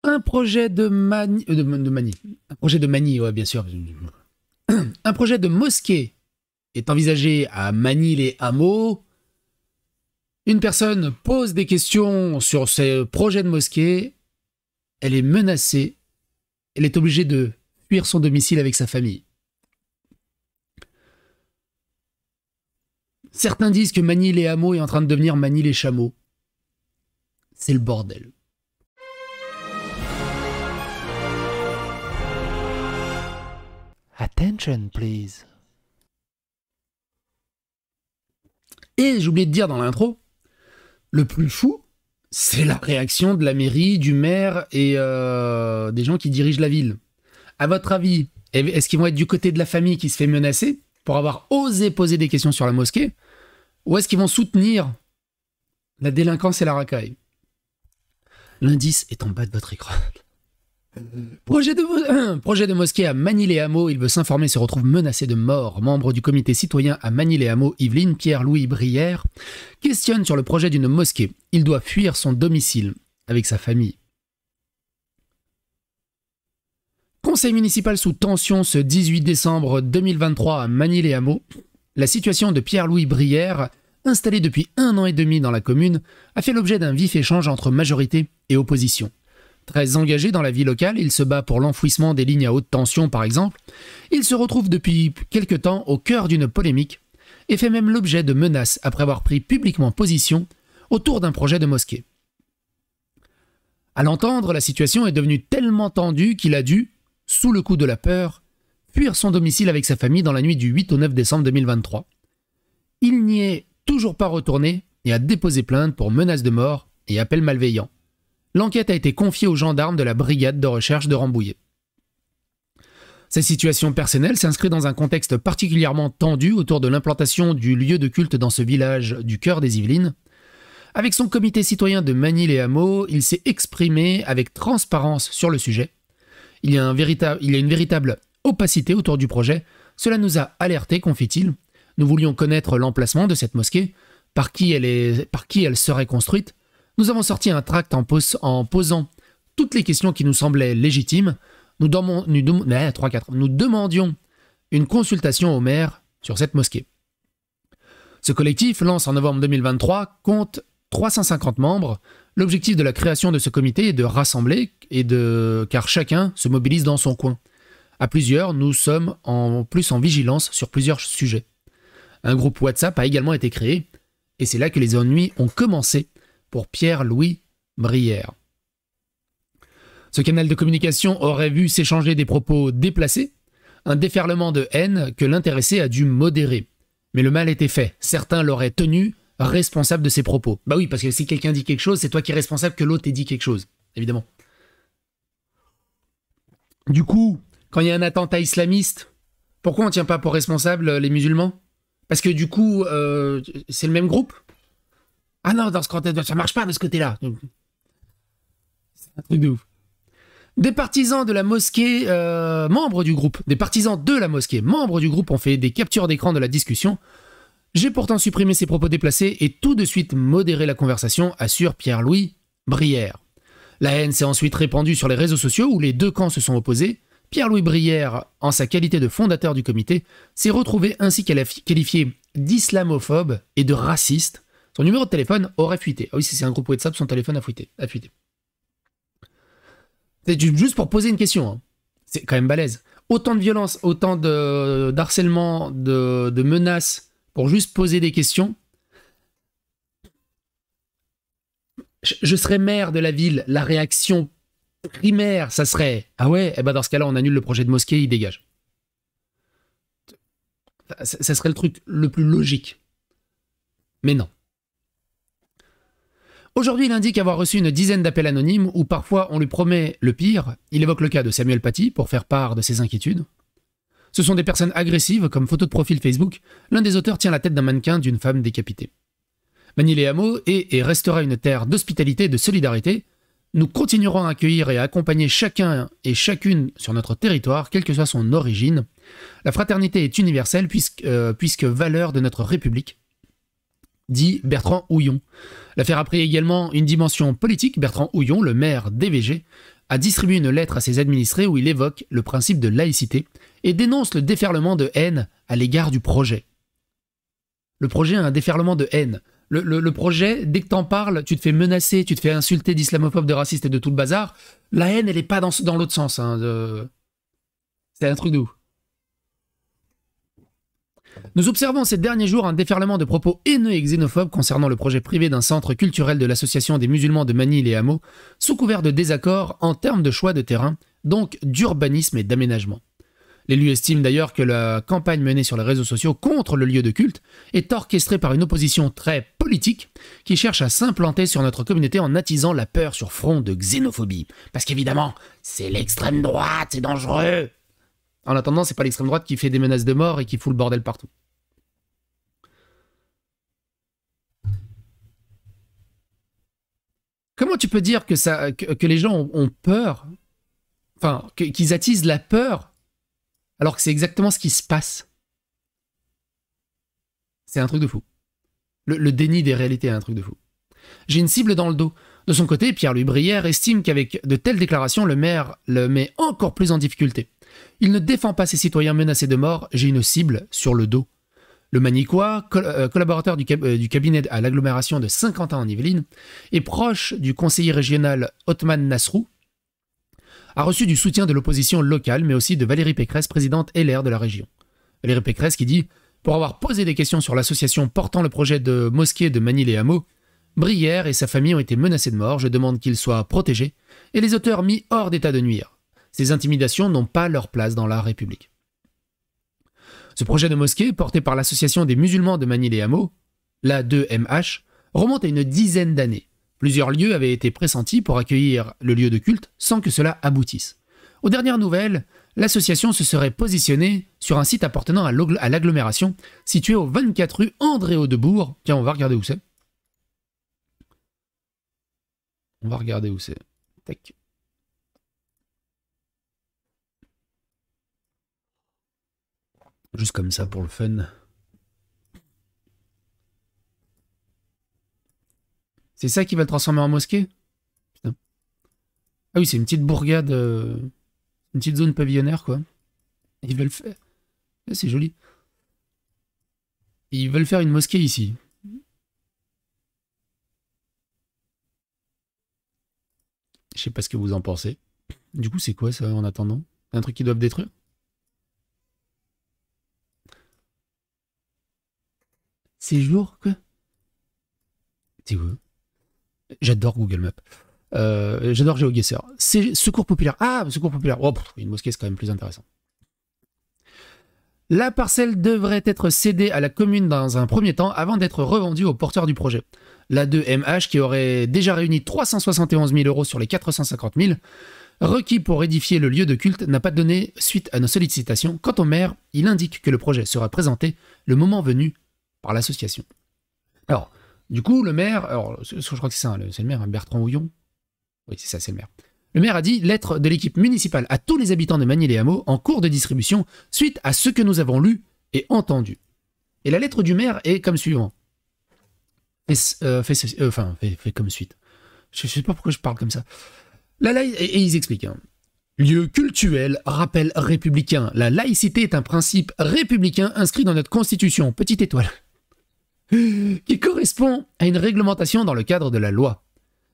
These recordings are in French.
Un projet de manie... Un projet de manie, ouais, bien sûr. Un projet de mosquée est envisagé à Magny-les-Hameaux. Une personne pose des questions sur ce projet de mosquée. Elle est menacée. Elle est obligée de fuir son domicile avec sa famille. Certains disent que Magny-les-Hameaux est en train de devenir Magny-les-Chameaux. C'est le bordel. Attention, please. Et j'ai oublié de dire dans l'intro, le plus fou, c'est la réaction de la mairie, du maire et des gens qui dirigent la ville. À votre avis, est-ce qu'ils vont être du côté de la famille qui se fait menacer pour avoir osé poser des questions sur la mosquée, ou est-ce qu'ils vont soutenir la délinquance et la racaille? L'indice est en bas de votre écran. Projet de mosquée à Magny-les-Hameaux, il veut s'informer, se retrouve menacé de mort. Membre du comité citoyen à Magny-les-Hameaux, Yveline, Pierre-Louis Brière, questionne sur le projet d'une mosquée. Il doit fuir son domicile avec sa famille. Conseil municipal sous tension ce 18 décembre 2023 à Magny-les-Hameaux. La situation de Pierre-Louis Brière, installé depuis 1 an et demi dans la commune, a fait l'objet d'un vif échange entre majorité et opposition. Très engagé dans la vie locale, il se bat pour l'enfouissement des lignes à haute tension par exemple. Il se retrouve depuis quelque temps au cœur d'une polémique et fait même l'objet de menaces après avoir pris publiquement position autour d'un projet de mosquée. À l'entendre, la situation est devenue tellement tendue qu'il a dû, sous le coup de la peur, fuir son domicile avec sa famille dans la nuit du 8 au 9 décembre 2023. Il n'y est toujours pas retourné et a déposé plainte pour menace de mort et appel malveillant. L'enquête a été confiée aux gendarmes de la brigade de recherche de Rambouillet. Cette situation personnelle s'inscrit dans un contexte particulièrement tendu autour de l'implantation du lieu de culte dans ce village du cœur des Yvelines. Avec son comité citoyen de Magny-les-Hameaux, il s'est exprimé avec transparence sur le sujet. Il y a une véritable opacité autour du projet. Cela nous a alertés, confie-t-il. Nous voulions connaître l'emplacement de cette mosquée, par qui elle serait construite. Nous avons sorti un tract en posant toutes les questions qui nous semblaient légitimes. Nous demandions une consultation au maire sur cette mosquée. Ce collectif, lancé en novembre 2023, compte 350 membres. L'objectif de la création de ce comité est de rassembler car chacun se mobilise dans son coin. À plusieurs, nous sommes en vigilance sur plusieurs sujets. Un groupe WhatsApp a également été créé, et c'est là que les ennuis ont commencé pour Pierre-Louis Brière. Ce canal de communication aurait vu s'échanger des propos déplacés, un déferlement de haine que l'intéressé a dû modérer. Mais le mal était fait, certains l'auraient tenu responsable de ses propos. Bah oui, parce que si quelqu'un dit quelque chose, c'est toi qui es responsable que l'autre ait dit quelque chose, évidemment. Du coup, quand il y a un attentat islamiste, pourquoi on ne tient pas pour responsable les musulmans? Parce que du coup, c'est le même groupe? Ah non, dans ce contexte, ça marche pas de ce côté-là. C'est un truc de ouf. Des partisans de la mosquée, membres du groupe, des partisans de la mosquée, membres du groupe ont fait des captures d'écran de la discussion. J'ai pourtant supprimé ces propos déplacés et tout de suite modéré la conversation, assure Pierre-Louis Brière. La haine s'est ensuite répandue sur les réseaux sociaux où les deux camps se sont opposés. Pierre-Louis Brière, en sa qualité de fondateur du comité, s'est retrouvé ainsi qualifié d'islamophobe et de raciste. Son numéro de téléphone aurait fuité. Ah oui, si c'est un groupe WhatsApp, son téléphone a fuité. C'est juste pour poser une question. Hein. C'est quand même balèze. Autant de violence, autant d'harcèlement, de menaces pour juste poser des questions. Je serais maire de la ville. La réaction primaire, ça serait « Ah ouais, eh ben dans ce cas-là, on annule le projet de mosquée, il dégage. » Ça serait le truc le plus logique. Mais non. Aujourd'hui, il indique avoir reçu une dizaine d'appels anonymes où parfois on lui promet le pire. Il évoque le cas de Samuel Paty pour faire part de ses inquiétudes. Ce sont des personnes agressives, comme photo de profil Facebook. L'un des auteurs tient la tête d'un mannequin d'une femme décapitée. Magny-les-Hameaux est et restera une terre d'hospitalité et de solidarité. Nous continuerons à accueillir et à accompagner chacun et chacune sur notre territoire, quelle que soit son origine. La fraternité est universelle puisque valeur de notre République, dit Bertrand Houillon. L'affaire a pris également une dimension politique. Bertrand Houillon, le maire d'Évégé, a distribué une lettre à ses administrés où il évoque le principe de laïcité et dénonce le déferlement de haine à l'égard du projet. Le projet a un déferlement de haine. Le projet, dès que t'en parles, tu te fais menacer, tu te fais insulter d'islamophobes, de racistes et de tout le bazar. La haine, elle est pas dans l'autre sens. Hein, C'est un truc de ouf. Nous observons ces derniers jours un déferlement de propos haineux et xénophobes concernant le projet privé d'un centre culturel de l'Association des musulmans de Manille-les-Hameaux, sous couvert de désaccords en termes de choix de terrain, donc d'urbanisme et d'aménagement. L'élu estime d'ailleurs que la campagne menée sur les réseaux sociaux contre le lieu de culte est orchestrée par une opposition très politique qui cherche à s'implanter sur notre communauté en attisant la peur sur front de xénophobie. Parce qu'évidemment, c'est l'extrême droite, c'est dangereux. En attendant, c'est pas l'extrême droite qui fait des menaces de mort et qui fout le bordel partout. Comment tu peux dire que les gens ont peur, enfin, qu'ils attisent la peur, alors que c'est exactement ce qui se passe? C'est un truc de fou. Le déni des réalités est un truc de fou. J'ai une cible dans le dos. De son côté, Pierre-Louis Brière estime qu'avec de telles déclarations, le maire le met encore plus en difficulté. Il ne défend pas ses citoyens menacés de mort, j'ai une cible sur le dos. Le Manicois, collaborateur du cabinet à l'agglomération de Saint-Quentin en Yvelines, et proche du conseiller régional Othman Nasrou, a reçu du soutien de l'opposition locale, mais aussi de Valérie Pécresse, présidente LR de la région. Valérie Pécresse qui dit « Pour avoir posé des questions sur l'association portant le projet de mosquée de Manille-les-Hameaux, Brière et sa famille ont été menacés de mort, je demande qu'ils soient protégés, et les auteurs mis hors d'état de nuire. Ces intimidations n'ont pas leur place dans la République. » Ce projet de mosquée, porté par l'association des musulmans de Manille-les-Hameaux, l'A2MH, remonte à une dizaine d'années. Plusieurs lieux avaient été pressentis pour accueillir le lieu de culte sans que cela aboutisse. Aux dernières nouvelles, l'association se serait positionnée sur un site appartenant à l'agglomération, situé au 24 rue André-Audebourg. Tiens, on va regarder où c'est. On va regarder où c'est. Tac. Juste comme ça pour le fun. C'est ça qui va le transformer en mosquée? Putain. Ah oui, c'est une petite bourgade, une petite zone pavillonnaire, quoi. Ils veulent faire... C'est joli. Ils veulent faire une mosquée ici. Je sais pas ce que vous en pensez. Du coup, c'est quoi ça en attendant? Un truc qu'ils doivent détruire? Séjour, quoi? C'est quoi? J'adore Google Maps. J'adore GeoGuessr. Secours populaire. Ah, secours populaire. Oh, une mosquée, c'est quand même plus intéressant. La parcelle devrait être cédée à la commune dans un premier temps avant d'être revendue aux porteurs du projet. L'A2MH, qui aurait déjà réuni 371 000 € sur les 450 000 requis pour édifier le lieu de culte, n'a pas donné suite à nos sollicitations. Quant au maire, il indique que le projet sera présenté le moment venu par l'association. Alors, du coup, le maire, alors, je crois que c'est ça, c'est le maire, hein, Bertrand Houillon. Oui, c'est ça, c'est le maire. Le maire a dit « Lettre de l'équipe municipale à tous les habitants de Manille-les-Hameaux en cours de distribution suite à ce que nous avons lu et entendu. » Et la lettre du maire est comme suivant. Fait comme suite. Je sais pas pourquoi je parle comme ça. Et ils expliquent. Hein. Lieu cultuel, rappel républicain. La laïcité est un principe républicain inscrit dans notre constitution. Petite étoile. Qui correspond à une réglementation dans le cadre de la loi.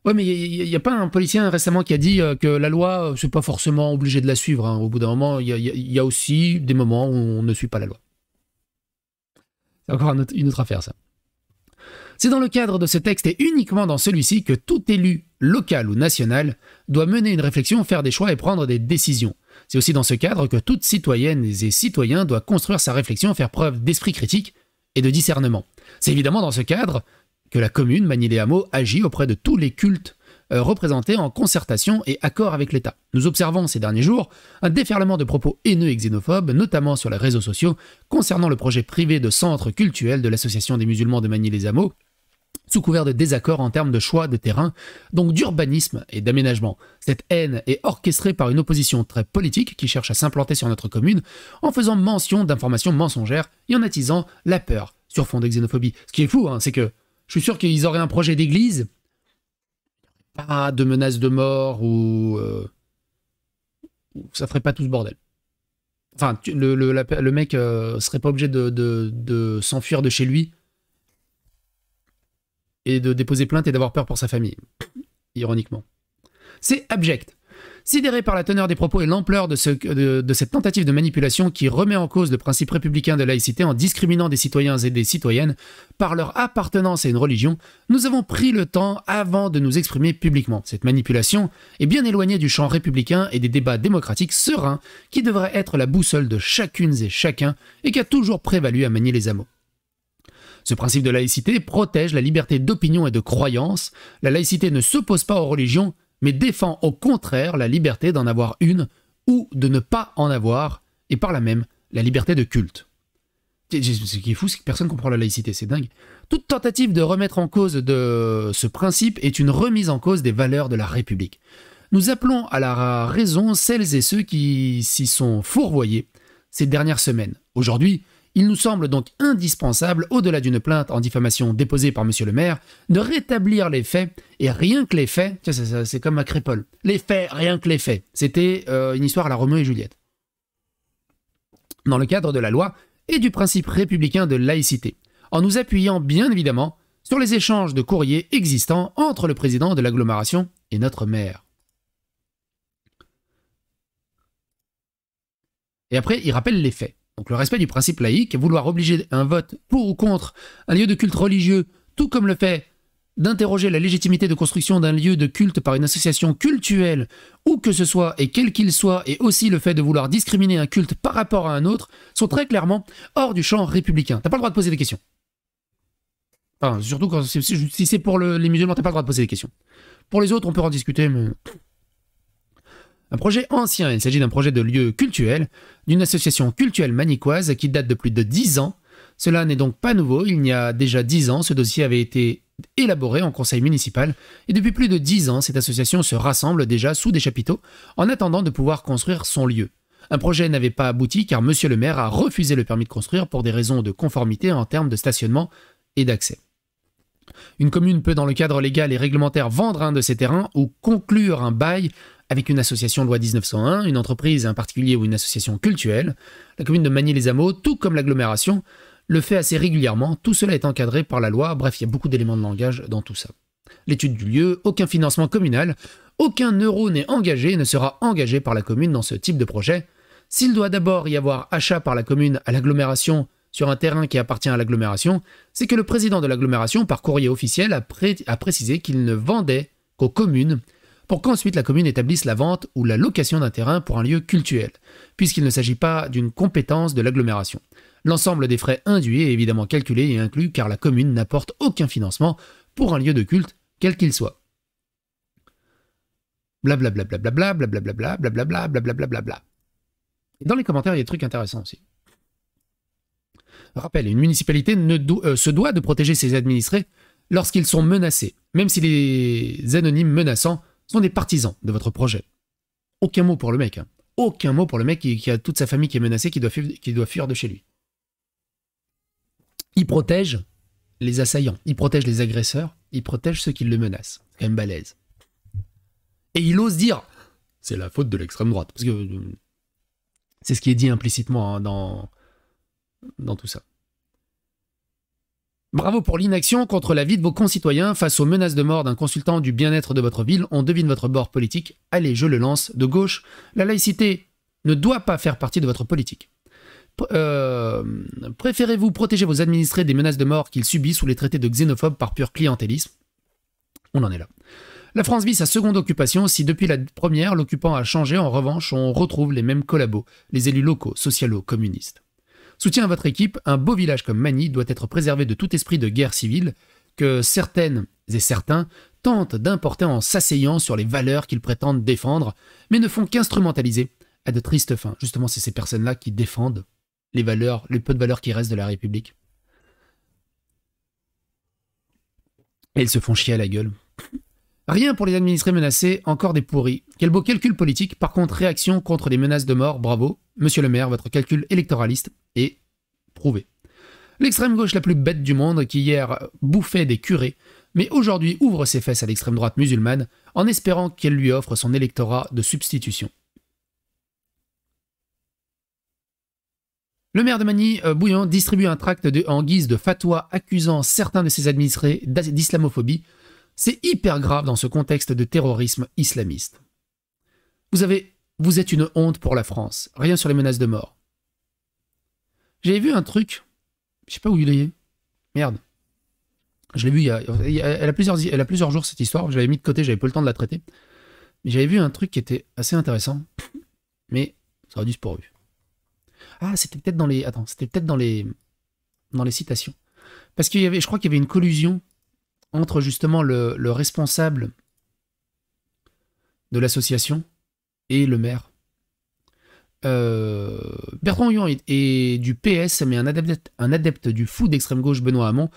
Ouais, mais il n'y a pas un policier récemment qui a dit que la loi, c'est pas forcément obligé de la suivre. Hein. Au bout d'un moment, il y a aussi des moments où on ne suit pas la loi. C'est encore une autre affaire, ça. C'est dans le cadre de ce texte et uniquement dans celui-ci que tout élu, local ou national, doit mener une réflexion, faire des choix et prendre des décisions. C'est aussi dans ce cadre que toute citoyenne et citoyen doit construire sa réflexion, faire preuve d'esprit critique et de discernement. C'est évidemment dans ce cadre que la commune Manille-les-Hameaux agit auprès de tous les cultes représentés en concertation et accord avec l'État. Nous observons ces derniers jours un déferlement de propos haineux et xénophobes, notamment sur les réseaux sociaux, concernant le projet privé de centre cultuel de l'Association des musulmans de Manille-les-Hameaux, sous couvert de désaccords en termes de choix de terrain, donc d'urbanisme et d'aménagement. Cette haine est orchestrée par une opposition très politique qui cherche à s'implanter sur notre commune en faisant mention d'informations mensongères et en attisant la peur sur fond de xénophobie. Ce qui est fou, hein, c'est que je suis sûr qu'ils auraient un projet d'église, pas de menace de mort ou ça ferait pas tout ce bordel. Enfin, le mec serait pas obligé de s'enfuir de chez lui et de déposer plainte et d'avoir peur pour sa famille. Ironiquement. C'est abject. Sidéré par la teneur des propos et l'ampleur de cette tentative de manipulation qui remet en cause le principe républicain de laïcité en discriminant des citoyens et des citoyennes par leur appartenance à une religion, nous avons pris le temps avant de nous exprimer publiquement. Cette manipulation est bien éloignée du champ républicain et des débats démocratiques sereins qui devraient être la boussole de chacune et chacun et qui a toujours prévalu à manier les hameaux. Ce principe de laïcité protège la liberté d'opinion et de croyance. La laïcité ne s'oppose pas aux religions, mais défend au contraire la liberté d'en avoir une ou de ne pas en avoir, et par là même la liberté de culte. Ce qui est fou, c'est que personne ne comprend la laïcité, c'est dingue. Toute tentative de remettre en cause de ce principe est une remise en cause des valeurs de la République. Nous appelons à la raison celles et ceux qui s'y sont fourvoyés ces dernières semaines. Aujourd'hui, il nous semble donc indispensable, au-delà d'une plainte en diffamation déposée par monsieur le maire, de rétablir les faits, et rien que les faits, c'est comme à Crépol, les faits, rien que les faits. C'était une histoire à la Roméo et Juliette. Dans le cadre de la loi et du principe républicain de laïcité, en nous appuyant bien évidemment sur les échanges de courriers existants entre le président de l'agglomération et notre maire. Et après, il rappelle les faits. Donc le respect du principe laïque, vouloir obliger un vote pour ou contre un lieu de culte religieux, tout comme le fait d'interroger la légitimité de construction d'un lieu de culte par une association cultuelle, où que ce soit et quel qu'il soit, et aussi le fait de vouloir discriminer un culte par rapport à un autre, sont très clairement hors du champ républicain. T'as pas le droit de poser des questions. Enfin, surtout quand si c'est pour les musulmans, t'as pas le droit de poser des questions. Pour les autres, on peut en discuter, mais... Un projet ancien, il s'agit d'un projet de lieu cultuel, d'une association cultuelle manicoise qui date de plus de 10 ans. Cela n'est donc pas nouveau, il y a déjà 10 ans, ce dossier avait été élaboré en conseil municipal, et depuis plus de 10 ans, cette association se rassemble déjà sous des chapiteaux en attendant de pouvoir construire son lieu. Un projet n'avait pas abouti car monsieur le maire a refusé le permis de construire pour des raisons de conformité en termes de stationnement et d'accès. Une commune peut, dans le cadre légal et réglementaire, vendre un de ses terrains ou conclure un bail avec une association loi 1901, une entreprise, un particulier ou une association cultuelle. La commune de Magny-les-Hameaux, tout comme l'agglomération, le fait assez régulièrement. Tout cela est encadré par la loi. Bref, il y a beaucoup d'éléments de langage dans tout ça. L'étude du lieu, aucun financement communal, aucun euro n'est engagé et ne sera engagé par la commune dans ce type de projet. S'il doit d'abord y avoir achat par la commune à l'agglomération sur un terrain qui appartient à l'agglomération, c'est que le président de l'agglomération, par courrier officiel, a précisé qu'il ne vendait qu'aux communes, pour qu'ensuite la commune établisse la vente ou la location d'un terrain pour un lieu cultuel, puisqu'il ne s'agit pas d'une compétence de l'agglomération. L'ensemble des frais induits est évidemment calculé et inclus car la commune n'apporte aucun financement pour un lieu de culte, quel qu'il soit. Blablabla, blablabla, blablabla, blablabla, blablabla. Et dans les commentaires, il y a des trucs intéressants aussi. Rappel, une municipalité se doit de protéger ses administrés lorsqu'ils sont menacés, même si les anonymes menaçants sont des partisans de votre projet. Aucun mot pour le mec. Hein. Aucun mot pour le mec qui a toute sa famille qui est menacée, qui doit fuir de chez lui. Il protège les assaillants, il protège les agresseurs, il protège ceux qui le menacent. C'est quand même balèze. Et il ose dire « c'est la faute de l'extrême droite ». Parce que c'est ce qui est dit implicitement hein, dans tout ça. Bravo pour l'inaction contre la vie de vos concitoyens face aux menaces de mort d'un consultant du bien-être de votre ville. On devine votre bord politique. Allez, je le lance. De gauche, la laïcité ne doit pas faire partie de votre politique. Préférez-vous protéger vos administrés des menaces de mort qu'ils subissent ou les traiter de xénophobes par pur clientélisme? On en est là. La France vit sa seconde occupation. Si depuis la première, l'occupant a changé, en revanche, on retrouve les mêmes collabos, les élus locaux, socialos, communistes. Soutien à votre équipe, un beau village comme Magny doit être préservé de tout esprit de guerre civile que certaines et certains tentent d'importer en s'asseyant sur les valeurs qu'ils prétendent défendre, mais ne font qu'instrumentaliser à de tristes fins. Justement, c'est ces personnes-là qui défendent les valeurs, les peu de valeurs qui restent de la République. Et ils se font chier à la gueule. Rien pour les administrés menacés, encore des pourris. Quel beau calcul politique, par contre, réaction contre les menaces de mort, bravo. Monsieur le maire, votre calcul électoraliste est prouvé. L'extrême gauche la plus bête du monde, qui hier bouffait des curés, mais aujourd'hui ouvre ses fesses à l'extrême droite musulmane, en espérant qu'elle lui offre son électorat de substitution. Le maire de Magny-Bouillon distribue un tract en guise de fatwa accusant certains de ses administrés d'islamophobie. C'est hyper grave dans ce contexte de terrorisme islamiste. Vous êtes une honte pour la France. Rien sur les menaces de mort. J'avais vu un truc, je sais pas où il est. Merde. Je l'ai vu elle a plusieurs jours cette histoire. Je l'avais mis de côté, j'avais pas le temps de la traiter. Mais j'avais vu un truc qui était assez intéressant. Mais ça aurait disparu. Ah, c'était peut-être dans les. Attends, c'était peut-être dans les citations. Parce qu'il y avait, je crois qu'il y avait une collusion entre justement le responsable de l'association et le maire. Bertrand Huyon est du PS, mais un adepte du fou d'extrême gauche Benoît Hamon.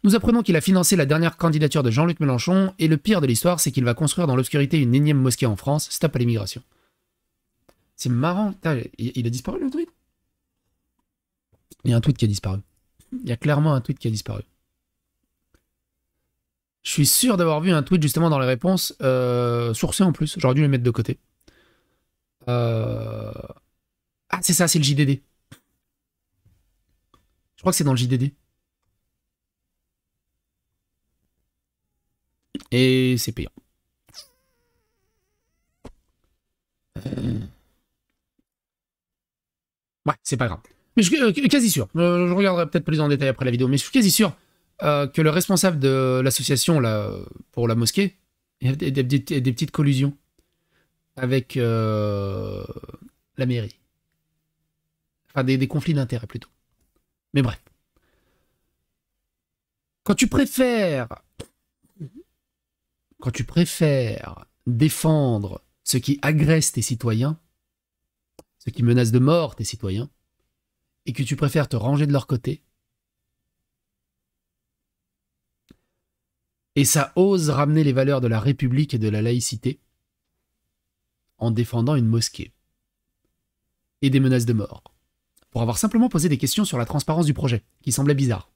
Nous apprenons qu'il a financé la dernière candidature de Jean-Luc Mélenchon, et le pire de l'histoire, c'est qu'il va construire dans l'obscurité une énième mosquée en France. Stop à l'immigration. C'est marrant. Putain, il a disparu le tweet. Il y a un tweet qui a disparu. Il y a clairement un tweet qui a disparu. Je suis sûr d'avoir vu un tweet justement dans les réponses, sourcé en plus. J'aurais dû le mettre de côté. Ah, c'est ça, c'est le JDD. Je crois que c'est dans le JDD. Et c'est payant. Ouais, c'est pas grave. Mais je suis quasi sûr. Je regarderai peut-être plus en détail après la vidéo, mais je suis quasi sûr que le responsable de l'association là, pour la mosquée, il y a des petites collusions avec la mairie. Enfin, des conflits d'intérêts plutôt. Mais bref. Quand tu préfères défendre ceux qui agressent tes citoyens, ceux qui menacent de mort tes citoyens, et que tu préfères te ranger de leur côté, et ça ose ramener les valeurs de la République et de la laïcité en défendant une mosquée et des menaces de mort, pour avoir simplement posé des questions sur la transparence du projet, qui semblait bizarre.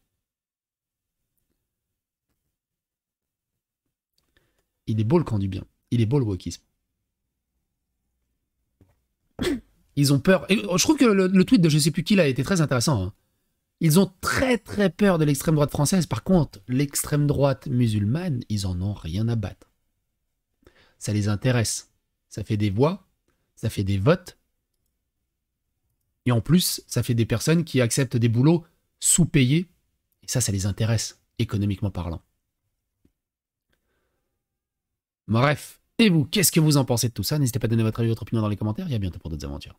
Il est beau le camp du bien. Il est beau le wokisme. Ils ont peur. Et je trouve que le tweet de je sais plus qui là était très intéressant. Hein. Ils ont très très peur de l'extrême droite française. Par contre, l'extrême droite musulmane, ils en ont rien à battre. Ça les intéresse. Ça fait des voix, ça fait des votes. Et en plus, ça fait des personnes qui acceptent des boulots sous-payés. Et ça les intéresse, économiquement parlant. Bref, et vous, qu'est-ce que vous en pensez de tout ça? N'hésitez pas à donner votre avis et votre opinion dans les commentaires, et à bientôt pour d'autres aventures.